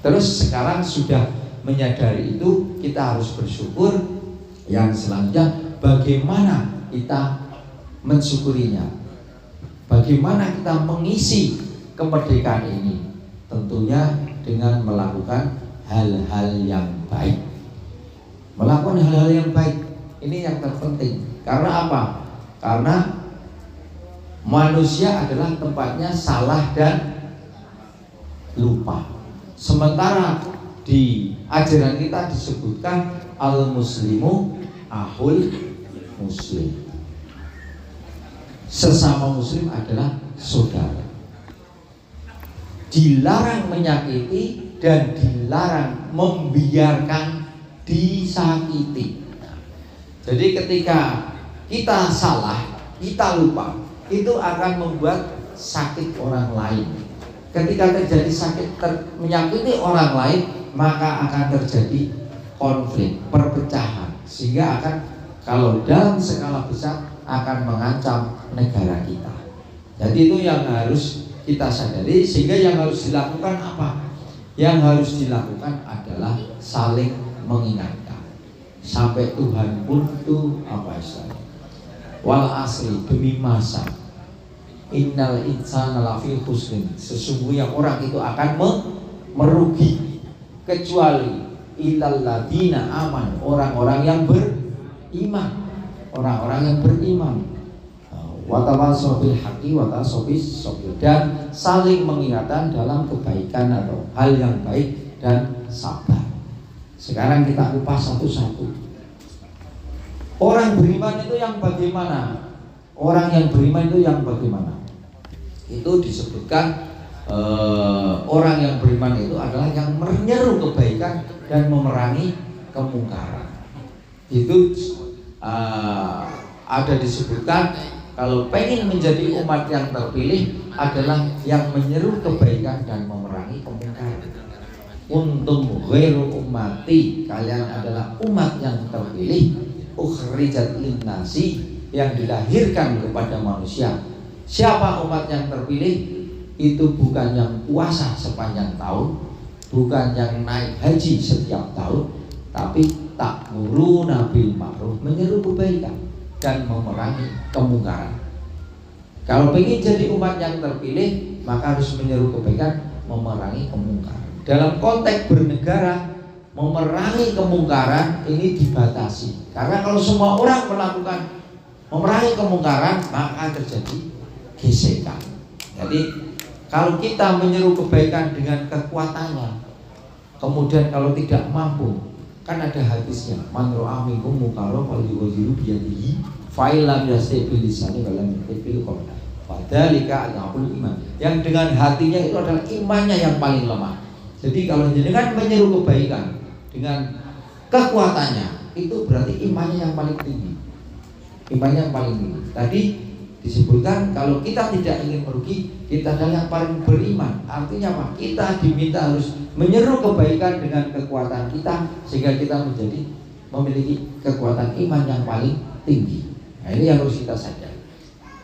Terus sekarang sudah menyadari itu, kita harus bersyukur. Yang selanjutnya, bagaimana kita mensyukurinya, bagaimana kita mengisi kemerdekaan ini? Tentunya dengan melakukan hal-hal yang baik. Melakukan hal-hal yang baik ini yang terpenting. Karena apa? Karena manusia adalah tempatnya salah dan lupa. Sementara di ajaran kita disebutkan al-muslimu ahul muslim. Sesama muslim adalah saudara. Dilarang menyakiti dan dilarang membiarkan disakiti. Jadi ketika kita salah, kita lupa, itu akan membuat sakit orang lain. Ketika terjadi sakit menyakiti orang lain, maka akan terjadi konflik, perpecahan, sehingga akan, kalau dalam skala besar, akan mengancam negara kita. Jadi itu yang harus kita sadari. Sehingga yang harus dilakukan apa? Yang harus dilakukan adalah saling mengingatkan. Sampai Tuhan pun itu apa istilahnya? Wal asri, demi masa, innal insana lafi khusrin, sesungguhnya orang itu akan merugi, kecuali illal ladina aman, orang-orang yang beriman, orang-orang yang beriman. Watawasau bil haqqi watawasau bis sabr, dan saling mengingatkan dalam kebaikan atau hal yang baik dan sabar. Sekarang kita kupas satu-satu. Orang beriman itu yang bagaimana? Orang yang beriman itu yang bagaimana? Itu disebutkan orang yang beriman itu adalah yang menyeru kebaikan dan memerangi kemungkaran. Itu ada disebutkan, kalau pengen menjadi umat yang terpilih adalah yang menyeru kebaikan dan memerangi kemungkaran. Untung ghairu ummati, kalian adalah umat yang terpilih, ukhrijat linnasi, yang dilahirkan kepada manusia. Siapa umat yang terpilih? Itu bukan yang puasa sepanjang tahun, bukan yang naik haji setiap tahun, tapi ta'muruna bil ma'ruf, menyeru kebaikan dan memerangi kemungkaran. Kalau ingin jadi umat yang terpilih, maka harus menyeru kebaikan, memerangi kemungkaran. Dalam konteks bernegara, memerangi kemungkaran ini dibatasi. Karena kalau semua orang melakukan memerangi kemungkaran, maka terjadi gesekan. Jadi kalau kita menyeru kebaikan dengan kekuatannya, kemudian kalau tidak mampu, kan ada hadisnya, man ra'a minkum munkaran falyughayyirhu biyadihi fa illam yastati' bilisani wa lam yastati' biqalbihi fadzalika adhaful iman. Yang dengan hatinya itu adalah imannya yang paling lemah. Jadi kalau jenengan menyeru kebaikan dengan kekuatannya, itu berarti imannya yang paling tinggi. Imannya yang paling tinggi. Tadi disebutkan kalau kita tidak ingin merugi, kita adalah yang paling beriman. Artinya apa? Kita diminta harus menyeru kebaikan dengan kekuatan kita, sehingga kita memiliki kekuatan iman yang paling tinggi. Nah, ini yang harus kita sadari.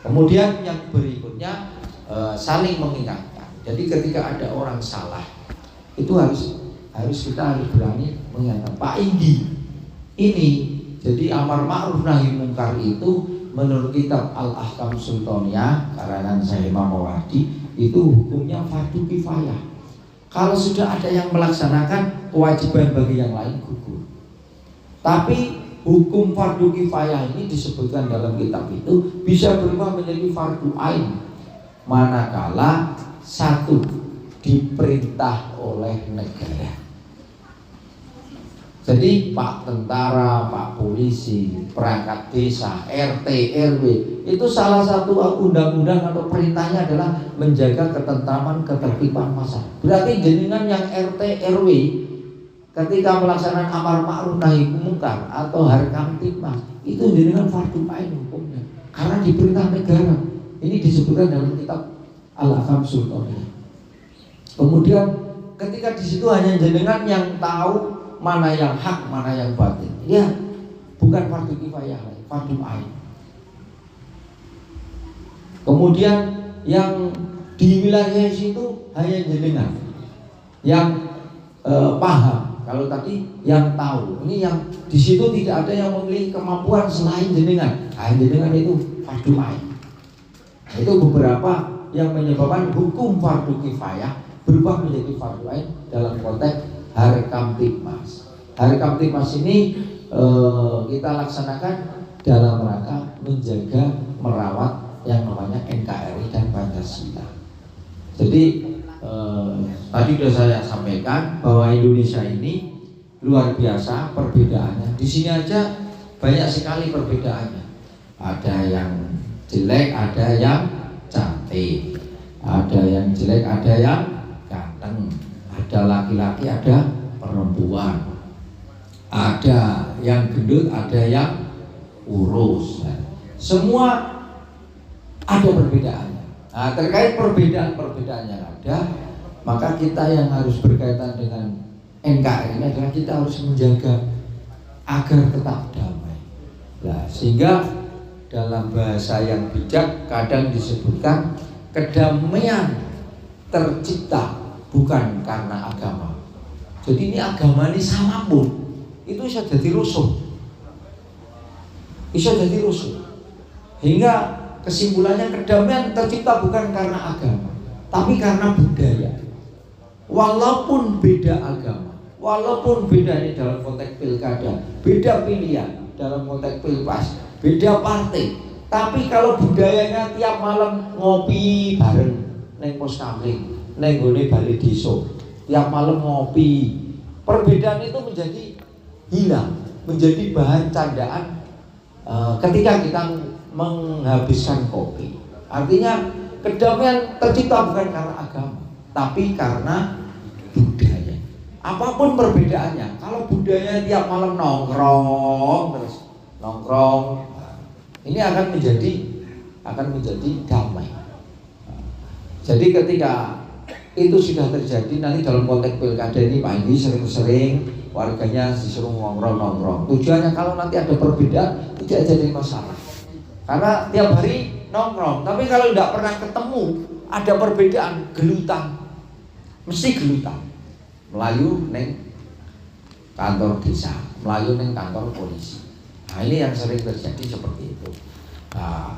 Kemudian yang berikutnya, saling mengingatkan. Jadi ketika ada orang salah, itu kita harus berani mengingatkan. Pak Indi, ini jadi amar ma'ruf nahi mungkar itu menurut kitab Al-Ahkam Sultaniyah karangan Syekh Imam Mawardi, itu hukumnya fardu kifayah. Kalau sudah ada yang melaksanakan, kewajiban bagi yang lain gugur. Tapi hukum fardu kifayah ini disebutkan dalam kitab itu bisa berubah menjadi fardu ain manakala satu diperintah oleh negara. Jadi Pak tentara, Pak polisi, perangkat desa, RT, RW, itu salah satu undang-undang atau perintahnya adalah menjaga ketentraman, ketertiban masyarakat. Berarti jenengan yang RT, RW ketika melaksanakan amar ma'ruf nahi mungkar atau harkamtipmas, itu jenengan fardu ain hukumnya, karena diperintah negara. Ini disebutkan dalam kitab Al-Ahkam Sultaniyah. Kemudian ketika di situ hanya jenengan yang tahu mana yang hak, mana yang batil. Ya, bukan fardu kifayah, fardu ain. Kemudian yang di wilayah situ hanya jenengan yang paham. Kalau tadi yang tahu, ini yang di situ tidak ada yang memiliki kemampuan selain jenengan. Jenengan itu fardu ain. Itu beberapa yang menyebabkan hukum fardu kifayah berubah menjadi fardu ain dalam konteks Hari Kamtibmas. Hari Kamtibmas ini kita laksanakan dalam rangka menjaga merawat yang namanya NKRI dan Pancasila. Jadi tadi sudah saya sampaikan bahwa Indonesia ini luar biasa perbedaannya. Di sini aja banyak sekali perbedaannya. Ada yang jelek, ada yang cantik, ada yang jelek, ada yang ganteng, ada laki-laki, ada perempuan, ada yang gendut, ada yang kurus. Semua ada perbedaannya. Nah, terkait perbedaan-perbedaan yang ada, maka kita yang harus berkaitan dengan NKRI ini adalah kita harus menjaga agar tetap damai. Nah, sehingga dalam bahasa yang bijak kadang disebutkan kedamaian tercipta bukan karena agama. Jadi ini agama ini sama pun itu bisa jadi rusuh, hingga kesimpulannya kedamaian tercipta bukan karena agama, tapi karena budaya. Walaupun beda agama, walaupun beda ini dalam konteks pilkada, beda pilihan dalam konteks pilpres, beda partai, tapi kalau budayanya tiap malam ngopi bareng neng pos kamling, neng gone bali desa, tiap malam ngopi, perbedaan itu menjadi hilang, menjadi bahan candaan ketika kita menghabiskan kopi. Artinya kedamaian tercipta bukan karena agama, tapi karena budaya. Apapun perbedaannya, kalau budaya tiap malam nongkrong terus nongkrong, ini akan menjadi damai. Jadi ketika itu sudah terjadi, nanti dalam konteks pilkada ini Pak Indi sering-sering warganya disuruh nongkrong. Tujuannya kalau nanti ada perbedaan tidak jadi masalah, karena tiap hari nongkrong. Tapi kalau tidak pernah ketemu, ada perbedaan, gelutan, mesti gelutan. Melayu neng kantor desa, melayu neng kantor polisi. Nah, ini yang sering terjadi seperti itu. Nah,